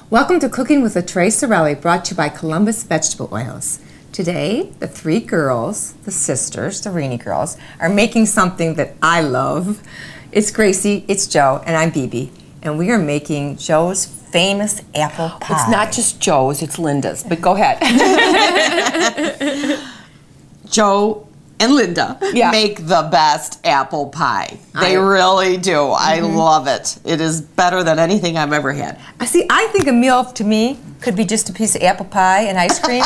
Welcome to Cooking with LaTrey Sorelli, brought to you by Columbus Vegetable Oils. Today, the three girls, the sisters, the Rini girls, are making something that I love. It's Gracie, it's Joe, and I'm Bibi, and we are making Joe's famous apple pie. It's not just Joe's, it's Linda's, but go ahead. Joe and Linda make the best apple pie. They really do. I love it. It is better than anything I've ever had. See, I think a meal to me could be just a piece of apple pie and ice cream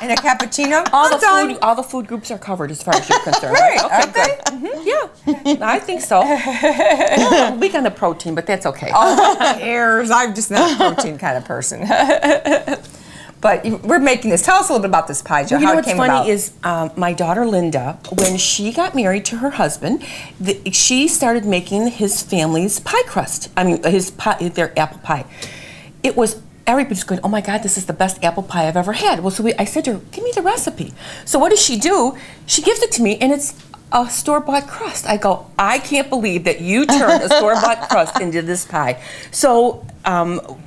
and a cappuccino. All the food groups are covered as far as you're concerned. Right, Okay, good. Yeah, I think so. I'm weak on the protein, but that's okay. Oh, who cares? I'm just not a protein kind of person. But we're making this. Tell us a little bit about this pie, Joe. Well, you know how it what's came funny about. is my daughter Linda, when she got married to her husband, she started making his family's pie crust. I mean, their apple pie. It was, everybody's going, oh my God, this is the best apple pie I've ever had. Well, so I said to her, give me the recipe. So what does she do? She gives it to me, and it's a store-bought crust. I go, I can't believe that you turned a store-bought crust into this pie. So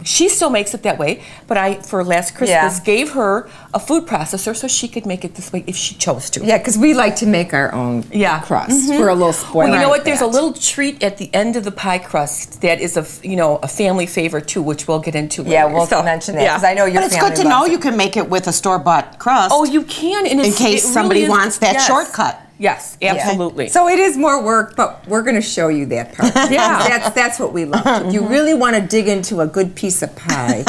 she still makes it that way, but I, for last Christmas, gave her a food processor so she could make it this way if she chose to. Yeah, because we like to make our own crust. We're a little spoiled. Well, you know what? There's a little treat at the end of the pie crust that is a family favorite too, which we'll get into later. Yeah, we'll mention that because I know your family. But it's good to know you can make it with a store-bought crust. Oh, you can, and in case somebody wants that shortcut. Yes, absolutely. Yeah. So it is more work, but we're going to show you that part. That's what we love. If you really want to dig into a good piece of pie,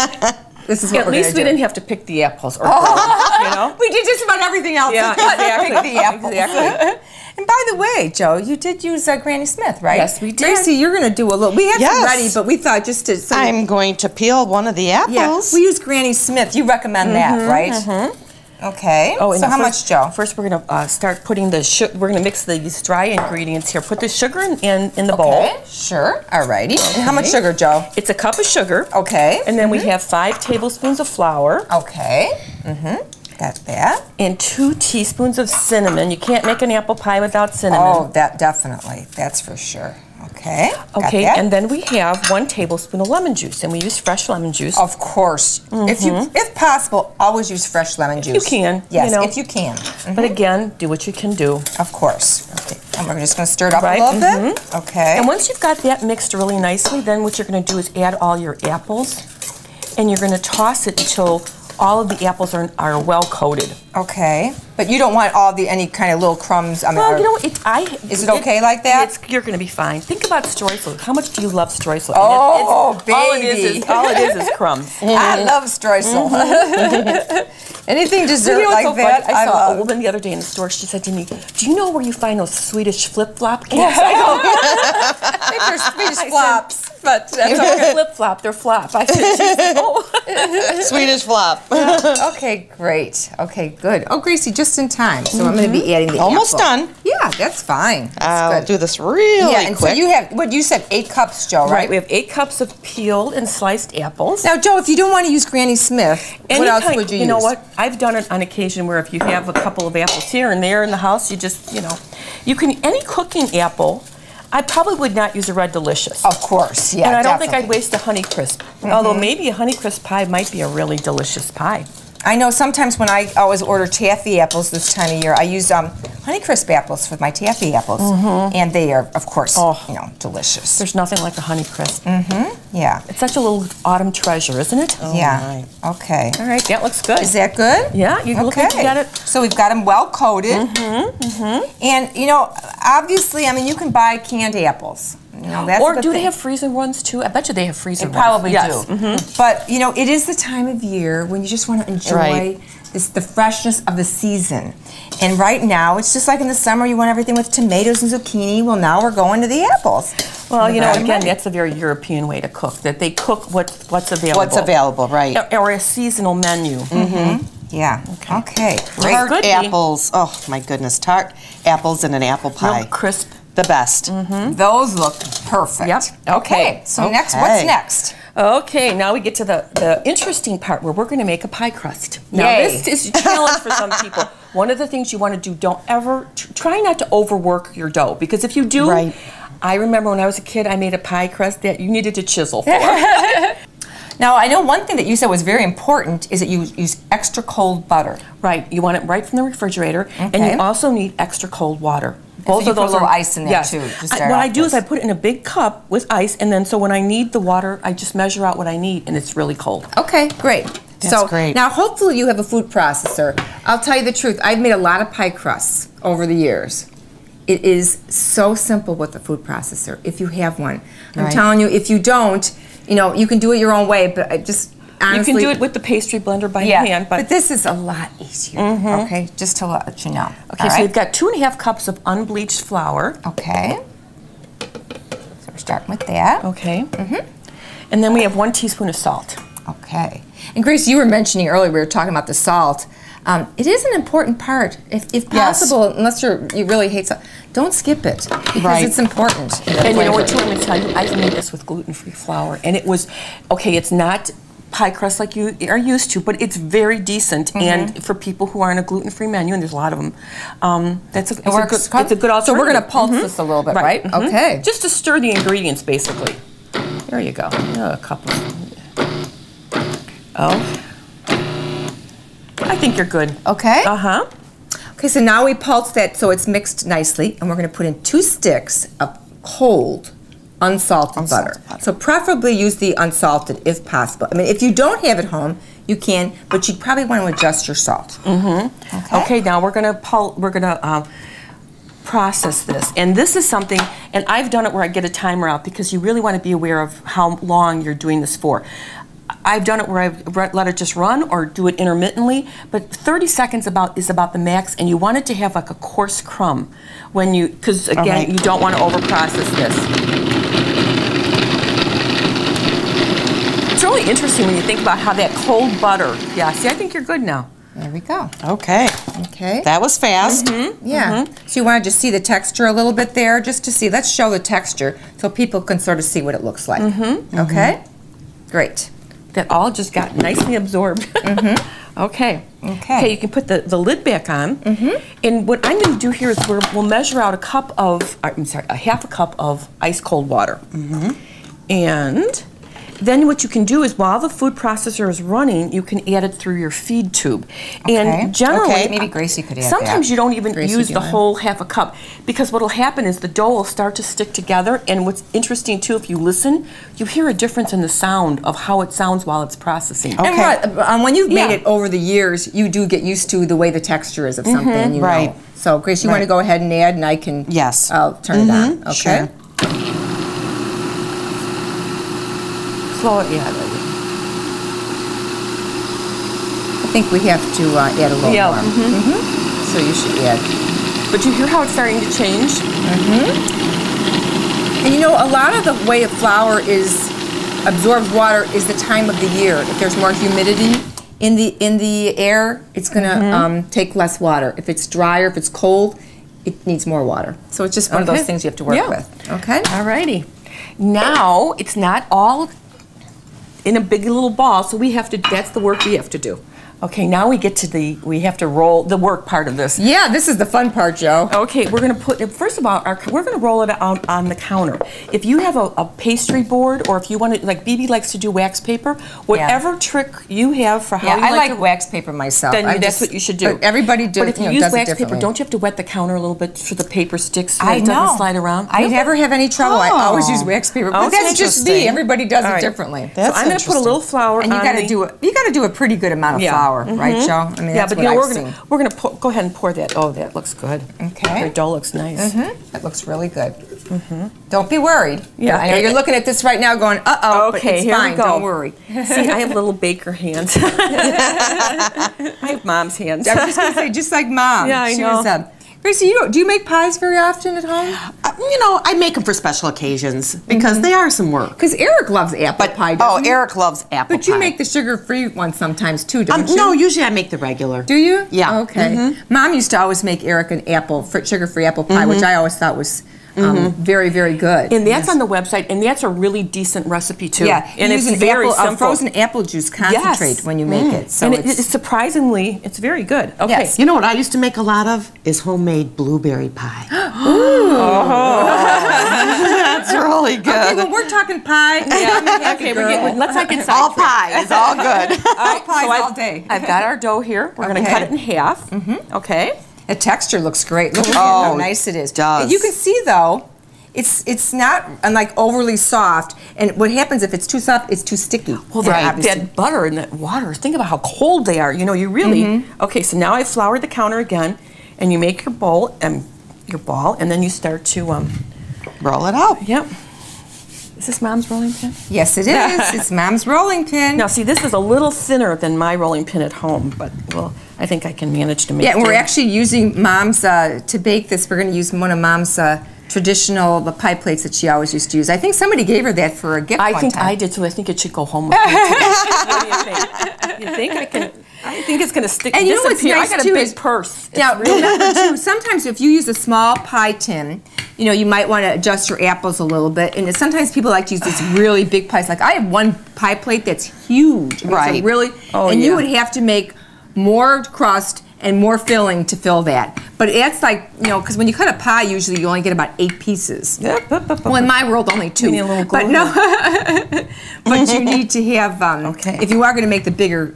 this is what At least we didn't have to pick the apples. Or you know? We did just about everything else. Yeah, exactly. Pick the apples. Exactly. And by the way, Joe, you did use Granny Smith, right? Yes, we did. Gracie, you're going to do a little. We have some ready, but we thought just to. I'm going to peel one of the apples. Yeah, we use Granny Smith. You recommend that, right? Okay. Oh, so how much, Joe? First, we're going to start putting the we're going to mix these dry ingredients here. Put the sugar in the bowl. Sure. Alrighty. Okay. And how much sugar, Joe? It's a cup of sugar. Okay. And then we have 5 tablespoons of flour. Okay. Got that. And 2 teaspoons of cinnamon. You can't make an apple pie without cinnamon. Oh, that definitely. That's for sure. Okay. Okay, and then we have 1 tablespoon of lemon juice, and we use fresh lemon juice. Of course. If possible, always use fresh lemon juice. You can. Yes, if you can. But again, do what you can do. Of course. Okay. And we're just going to stir it up a little bit. Okay. And once you've got that mixed really nicely, then what you're going to do is add all your apples, and you're going to toss it until all of the apples are well coated. Okay. But you don't want any kind of little crumbs. I mean, well, you know, is it okay like that? You're going to be fine. Think about streusel. How much do you love streusel? Oh, baby. All it is crumbs. I love streusel. Anything dessert like that, I saw a woman the other day in the store. She said to me, "Do you know where you find those Swedish flip-flop cakes?" I think they're Swedish flops, but that's okay. Flip-flop, they're flop. I said, "Oh, Swedish flop." Okay, great. Okay, good. Oh, Gracie, just in time. So I'm going to be adding the Almost apple. done. Yeah, that's fine. I'll do this really and quick. so you have, what you said, 8 cups, Joe, right? Right, we have 8 cups of peeled and sliced apples. Now, Joe, if you don't want to use Granny Smith, what else would you use? You know what? I've done it on occasion where if you have a couple of apples here and there in the house, you just, you can, any cooking apple, I probably would not use a Red Delicious. Of course, yeah, and I don't think I'd waste a Honeycrisp. Although maybe a Honeycrisp pie might be a really delicious pie. I know sometimes when I always order taffy apples this time of year, I use Honeycrisp apples for my taffy apples, and they are, of course, delicious. There's nothing like a Honeycrisp. Yeah. It's such a little autumn treasure, isn't it? Oh, yeah. My. Okay. All right, that looks good. Is that good? Yeah, you look like you got it. So we've got them well coated. And, obviously, I mean, you can buy canned apples. Or do they have freezer ones too? I bet you they have freezer ones. They probably do. But, it is the time of year when you just want to enjoy the freshness of the season. And right now, it's just like in the summer, you want everything with tomatoes and zucchini. Well, now we're going to the apples. Well, again, that's a very European way to cook, that they cook what's available. What's available, right. Or a seasonal menu. Yeah. Okay. Great. Tart apples. Oh, my goodness. Tart apples in an apple pie. Real crisp. The best. Those look perfect. Yep. Okay. So next, what's next? Okay, now we get to the interesting part where we're going to make a pie crust. Now this is a challenge for some people. One of the things you want to do, don't ever, try not to overwork your dough, because if you do, I remember when I was a kid, I made a pie crust that you needed to chisel for. Now, I know one thing that you said was very important is that you use extra cold butter. Right. You want it right from the refrigerator, and you also need extra cold water. Both of those, a little ice in there too. What I do is I put it in a big cup with ice, and then so when I need the water, I just measure out what I need, and it's really cold. Okay, great. That's great. Now, hopefully, you have a food processor. I'll tell you the truth. I've made a lot of pie crusts over the years. It is so simple with a food processor if you have one. I'm telling you, if you don't, you can do it your own way, but I just honestly, you can do it with the pastry blender by hand, but this is a lot easier. Okay, just to let you know. Okay, so you've got 2.5 cups of unbleached flour. Okay. So we're starting with that. Okay. And then we have 1 teaspoon of salt. Okay. And Grace, you were mentioning earlier, we were talking about the salt. It is an important part, if possible, unless you really hate salt. Don't skip it, because it's important. And you know what, too, I'm going to tell you, I've made this with gluten-free flour, and it was, okay, it's not pie crust like you are used to, but it's very decent, and for people who are on a gluten-free menu, and there's a lot of them, it's a good alternative. So we're going to pulse this a little bit, right? Okay. Just to stir the ingredients, basically. There you go. A couple. I think you're good. Okay. Okay, so now we pulse that so it's mixed nicely, and we're going to put in 2 sticks of cold, unsalted butter. So preferably use the unsalted if possible. I mean, if you don't have it home, you can, but you'd probably want to adjust your salt. Okay, now we're going to process this, and this is something, and I've done it where I get a timer out because you really want to be aware of how long you're doing this for. I've done it where I've let it just run or do it intermittently, but 30 seconds is about the max, and you want it to have like a coarse crumb when because again, you don't want to overprocess this. It's really interesting when you think about how that cold butter, see, I think you're good now. There we go. Okay. That was fast. Yeah. So you want to just see the texture a little bit there, just to see. Let's show the texture so people can sort of see what it looks like. Okay? Great. That all just got nicely absorbed. Okay, you can put the lid back on. And what I'm going to do here is we'll measure out a half a cup of ice cold water. And then what you can do is while the food processor is running, you can add it through your feed tube. And generally, maybe Gracie could add sometimes you don't even use the whole half a cup, because what will happen is the dough will start to stick together. And what's interesting too, if you listen, you hear a difference in the sound of how it sounds while it's processing. And when you've made it over the years, you do get used to the way the texture is of something. You know. So Grace, you want to go ahead and add, and I can I'll turn it on. Okay. Sure. Slow it, I think we have to add a little more. So you should add. But you hear how it's starting to change? And you know, a lot of the way a flour absorbs water is the time of the year. If there's more humidity in the air, it's going to take less water. If it's drier, if it's cold, it needs more water. So it's just one of those things you have to work with. Okay. Alrighty. Now it's not all in a big little ball, so that's the work we have to do. Okay, now we get to we have to roll the work part of this. Yeah, this is the fun part, Joe. Okay, we're going to put, first of all, we're going to roll it out on the counter. If you have a pastry board, or if you want to, like BB likes to do wax paper, whatever trick you have for how you I like wax paper myself. Then that's what you should do. But everybody does. But if you use wax paper, don't you have to wet the counter a little bit so the paper sticks so it doesn't slide around? I never have any trouble. I always use wax paper. But that's just me. Everybody does it differently. So I'm going to put a little flour on. And you got to do a pretty good amount of flour, right, Joe? I mean, but we're gonna go ahead and pour that. Oh, that looks good. Okay. Your dough looks nice. That looks really good. Don't be worried. Yeah, I know you're looking at this right now, going, "Uh-oh." Okay, but it's here fine. we go. Don't worry. See, I have little baker hands. I have mom's hands. I was just gonna say, just like Mom. Yeah, I know. Gracie, do you make pies very often at home? I make them for special occasions because they are some work. Because Eric loves apple pie, doesn't he? Eric loves apple pie. But you make the sugar-free one sometimes too, don't you? No, usually I make the regular. Do you? Yeah. Okay. Mom used to always make Eric an sugar-free apple pie, which I always thought was very, very good. And that's on the website, and that's a really decent recipe too. Yeah, and it's very simple. Frozen apple juice concentrate when you make it. So and it's surprisingly, it's very good. Okay. Yes. You know what I used to make a lot of is homemade blueberry pie. Ooh. That's really really good. Okay, well, we're talking pie. Yeah, Okay, let's not get all sidetracked. pie is all good. All pies all day. I've got our dough here. We're going to cut it in half. Okay. The texture looks great. Look at Oh, how nice it is. it does. You can see though, it's not like overly soft. And what happens if it's too soft? It's too sticky. Well, that butter and that water. Think about how cold they are. You know, you really. Okay, so now I've floured the counter again, and you make your bowl and your ball, and then you start to roll it out. Yep. Is this Mom's rolling pin? Yes, it is. It's Mom's rolling pin. Now, see, this is a little thinner than my rolling pin at home, but well, I think I can manage to make it. Yeah, and we're actually using Mom's, to bake this, we're going to use one of Mom's traditional pie plates that she always used to use. I think somebody gave her that for a gift I one think time. I did too. I think it should go home with me too. What do you think? You think I can? I think it's going to stick. And you know what's disappear. nice I got too a big is- purse. It's Now, really- remember too, sometimes if you use a small pie tin, you know, you might want to adjust your apples a little bit. And sometimes people like to use these really big pies. Like I have one pie plate that's huge. I mean, Right. It's a really, Oh, and you yeah. would have to make more crust and more filling to fill that. But it's like, you know, because when you cut a pie, usually you only get about 8 pieces. Well, in my world, only 2. You need a little but glue. no, but you need to have. Okay. If you are going to make the bigger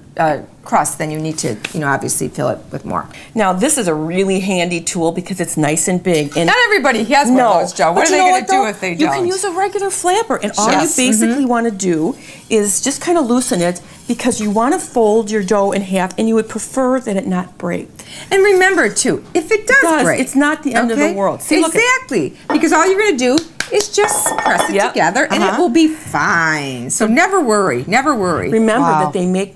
crust, then you need to, you know, obviously fill it with more. Now, this is a really handy tool because it's nice and big. And Not everybody has one of those, Joe. What But are you they know going to do though? if they You don't? can use a regular flapper, and all Yes. you basically want to do is just kind of loosen it because you want to fold your dough in half, and you would prefer that it not break. And remember, too, if it does break, it's not the end of the okay? world. See, look at- exactly, because all you're going to do is just press it Yep. together, and it will be fine. So never worry, never worry. Remember Wow. that they make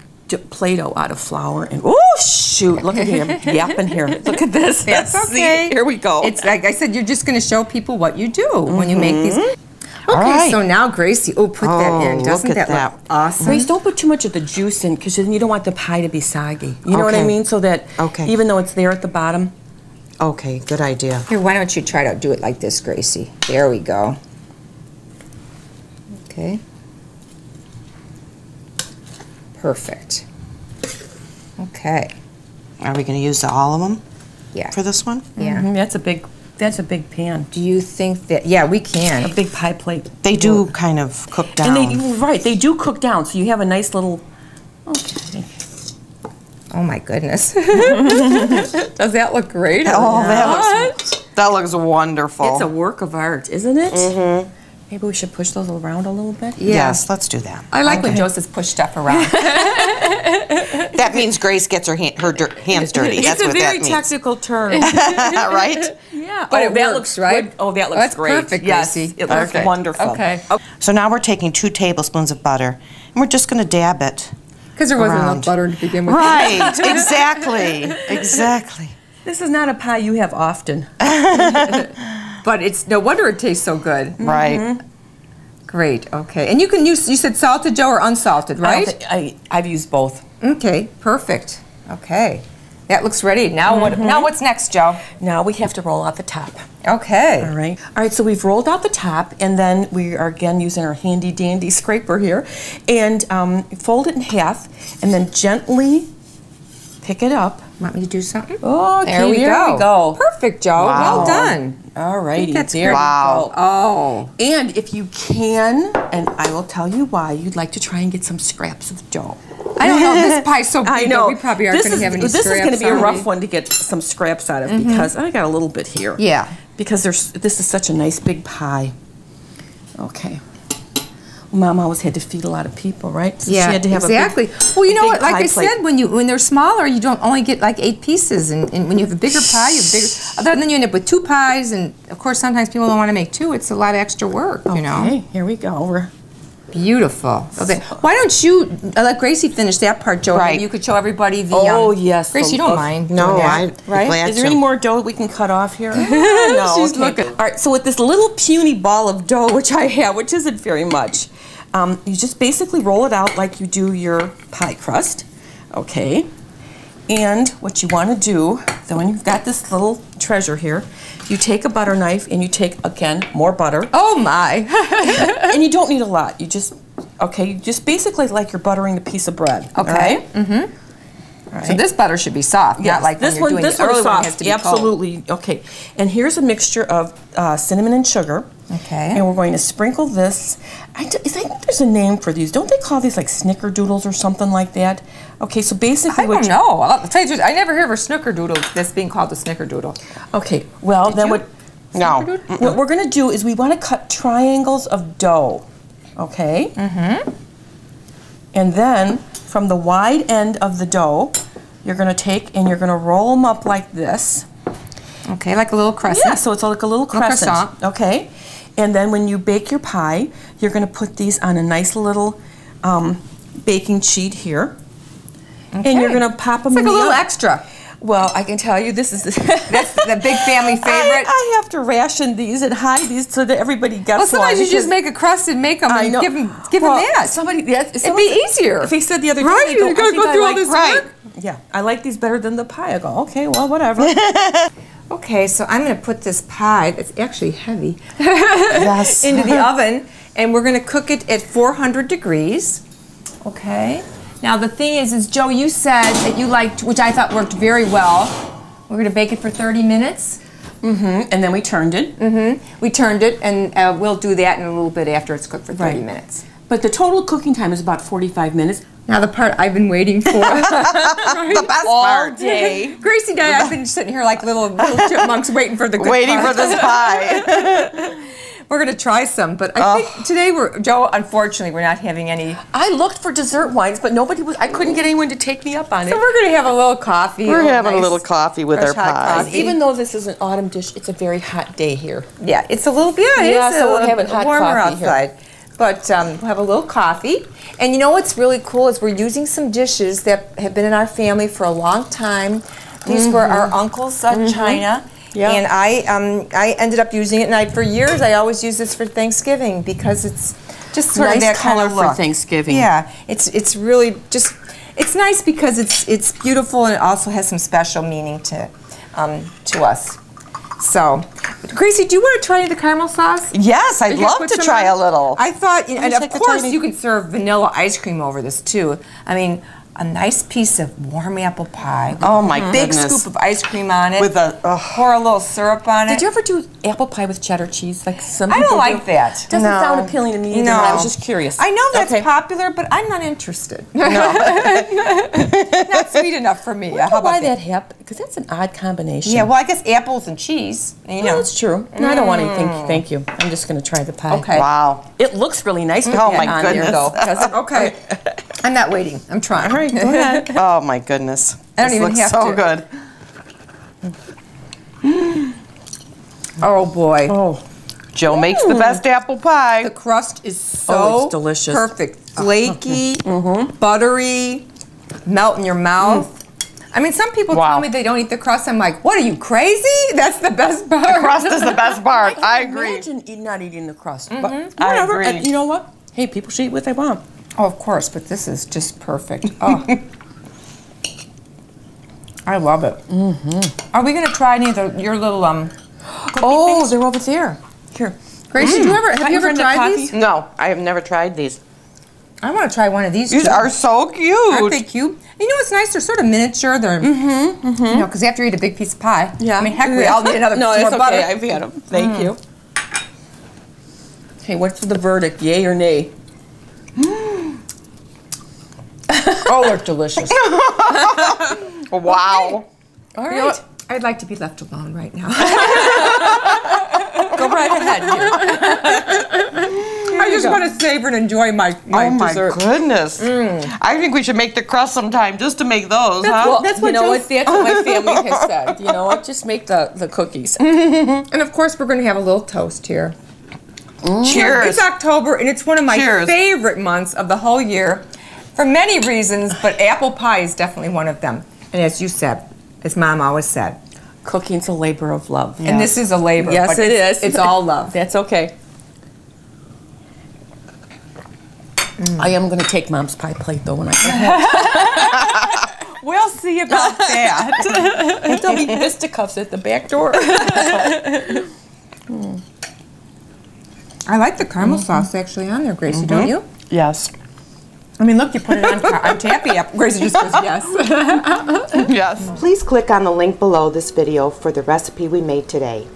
Play-Doh out of flour, and oh shoot, look at him yapping here. Look at this. That's See? okay. Here we go. It's like I said, you're just going to show people what you do when you make these. Okay, All right. so now Gracie, put that in. look Doesn't at that that. look awesome? Grace, don't put too much of the juice in because then you don't want the pie to be soggy. You know what I Okay. mean? So that Okay. even though it's there at the bottom. Okay, good idea. Here, why don't you try to do it like this, Gracie? There we go. Okay. Perfect. Okay. Are we going to use all of them Yeah. for this one? Yeah. That's a big pan. Do you think that? Yeah, we can. A big pie plate. They do kind of cook down. And they do cook down, so you have a nice little. Okay. Oh my goodness. Does that look great? Oh, that looks wonderful. It's a work of art, isn't it? Mm-hmm. Maybe we should push those around a little bit. Yeah. Yes, let's do that. I like when Joseph's push stuff around. That means Grace gets her hands dirty. That's it's what a very that means. technical term. Right? Yeah. But it that works, looks right? good. Oh, that looks That's great. perfect, Yes, Gracie. it looks Perfect. wonderful. Okay. So now we're taking 2 tablespoons of butter, and we're just going to dab it. Because there wasn't Around. enough butter to begin with. Right, exactly. This is not a pie you have often. But it's no wonder it tastes so good. Right. Great. Okay. And you can use, you said salted dough or unsalted, right? I've used both. Okay. Perfect. Okay. That looks ready. Now what? Now what's next, Joe? Now we have to roll out the top. Okay. All right. All right, so we've rolled out the top, and then we are again using our handy dandy scraper here, and fold it in half, and then gently pick it up. Want me to do something? Okay, There we go. Perfect, Joe. Wow. Well done. All righty, that's there great. we Wow. go. Oh. And if you can, and I will tell you why, you'd like to try and get some scraps of dough. I don't know. This pie's so big. I know. But we probably aren't going to have any This is scraps going to be a on rough it. one to get some scraps out of because I got a little bit here. Yeah. Because this is such a nice big pie. Okay. Mom always had to feed a lot of people, right? So Yeah, she had to have exactly. a big, well, you know big what? Like pie I plate. said, when they're smaller, you don't only get like 8 pieces, and when you have a bigger pie, you have bigger. Other than you end up with 2 pies, and of course sometimes people don't want to make 2. It's a lot of extra work, you know. Okay, here we go. We're Beautiful. Okay. Why don't you let Gracie finish that part, Joe? Right. And you could show everybody the. Oh, yes, Gracie, you the- don't mind. No, doing that, I'd be right? glad Is there to. any more dough we can cut off here? No. She's okay. looking. All right, so with this little puny ball of dough, which I have, which isn't very much, you just basically roll it out like you do your pie crust, okay? And what you want to do, then when you've got this little treasure here, you take a butter knife and you take, again, more butter. Oh my. And you don't need a lot. You just, okay, just basically like you're buttering a piece of bread. Okay. All right? So this butter should be soft, not like this when you're one. doing This the one early is one soft. has to be cold. Absolutely. Okay. And here's a mixture of cinnamon and sugar. Okay. And we're going to sprinkle this. I think there's a name for these. Don't they call these like snickerdoodles or something like that? Okay. So basically, I don't know. I'll tell you the truth, I never hear of a snickerdoodle this being called a snickerdoodle. Okay. Well, then you? what we're going to do is we want to cut triangles of dough. Okay. Mm-hmm. And then from the wide end of the dough, you're going to take and you're going to roll them up like this. Okay, like a little crescent. Yeah, so it's like a little crescent. croissant. Okay. And then when you bake your pie, you're going to put these on a nice little baking sheet here. Okay. And you're going to pop them It's like in a the little oven. extra. Well, I can tell you this is That's the big family favorite. I have to ration these and hide these so that everybody gets Well, sometimes one you just because- make a crust and make them I and know. give them Well, that. Somebody, It'd be easier. If he said the other day, Right? they go, You gotta I think go I through all like- this Right. work. Yeah, I like these better than the pie. I go, okay, well, whatever. Okay, so I'm going to put this pie, that's actually heavy, Yes. into the oven, and we're going to cook it at 400 degrees. Okay. Now the thing is Joe, you said that you liked, which I thought worked very well. We're going to bake it for 30 minutes. Mm-hmm. And then we turned it. Mm-hmm. We turned it, and we'll do that in a little bit after it's cooked for 30 Right. minipts. But the total cooking time is about 45 minutes. Now the part I've been waiting for. The best All part. day. Gracie and I, I've been sitting here like little chipmunks waiting for the good Waiting part. for this pie. We're going to try some, but I think today Joe, unfortunately, we're not having any. I looked for dessert wines, but I couldn't get anyone to take me up on it. So we're going to have a little coffee. We're having a nice little coffee with fresh our hot pie. coffee. Even though this is an autumn dish, it's a very hot day here. Yeah, it's a little Yeah, it's so a we're little having hot warmer coffee here. outside. But we'll have a little coffee. And you know what's really cool is we're using some dishes that have been in our family for a long time. These were our uncle's china. Yeah. And I ended up using it, and for years I always use this for Thanksgiving because it's just sort Nice of that color kind of for look. Thanksgiving. Yeah, it's really just it's nice because it's beautiful and it also has some special meaning to us. So, Gracie, do you want to try the caramel sauce? Yes, I'd You can love put to some try on? a little. I thought, and take of the course tiny- you can serve vanilla ice cream over this too. I mean, a nice piece of warm apple pie. With Oh, my a big goodness. scoop of ice cream on it. With a- pour a little syrup on it. Did you ever do apple pie with cheddar cheese? Like some I don't people like do? that. Doesn't No. sound appealing to me either. No. But I was just curious. I know that's Okay. popular, but I'm not interested. No. Not sweet enough for me. I don't How know why about that happened, because that's an odd combination. Yeah, well, I guess apples and cheese. You know. No, that's true. No, I don't want anything. Thank you. I'm just going to try the pie. Okay. Wow. It looks really nice with Oh, that my on goodness. there, though. doesn't it? Okay. I'm not waiting. I'm trying. All right, go ahead. Oh my goodness. I don't This even looks have so to. good. Oh boy. Oh, Joe makes the best apple pie. The crust is so Oh, it's delicious. perfect. Flaky, buttery, melt in your mouth. I mean, some people Wow. tell me they don't eat the crust. I'm like, what are you, crazy? That's the best part. The crust is the best part. I agree. Imagine not eating the crust. But I whatever. agree. And you know what? Hey, people should eat what they want. Oh, of course, but this is just perfect. Oh. I love it. Are we going to try any of your little Oh, they're over there. Here. Gracie, have you ever friend a tried coffee? these? No, I have never tried these. I want to try one of these. These too. are so cute. Aren't they cute? You know what's nice? They're sort of miniature. They're, you know, because after you eat a big piece of pie, I mean, heck, we all need another No, piece it's more okay. butter. I've had them. Thank you. Okay, what's the verdict? Yay or nay? Oh, they're delicious. Wow. All You know right. what? I'd like to be left alone right now. Go right ahead. Here. I just want to savor and enjoy my Oh my dessert. goodness. I think we should make the crust sometime just to make those, huh? Well, That's you what know Joe's- what? That's what my family has said. You know what? Just make the cookies. And of course, we're going to have a little toast here. Cheers. It's October, and it's one of my Cheers. favorite months of the whole year for many reasons, but apple pie is definitely one of them. And as you said, as Mom always said, Cooking's a labor of love. and this is a labor. Yes, but it is. It's all love. That's okay. I am going to take Mom's pie plate, though, when I get home. We'll see about that. And there'll be fisticuffs at the back door. I like the caramel sauce actually on there, Gracie, don't you? Yes. I mean, look, you put it on Tappy app. Gracie just goes, yes. Yes. Please click on the link below this video for the recipe we made today.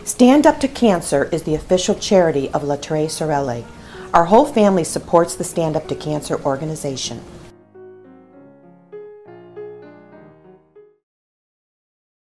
Stand Up to Cancer is the official charity of La Tre Sorelle. Our whole family supports the Stand Up to Cancer organization.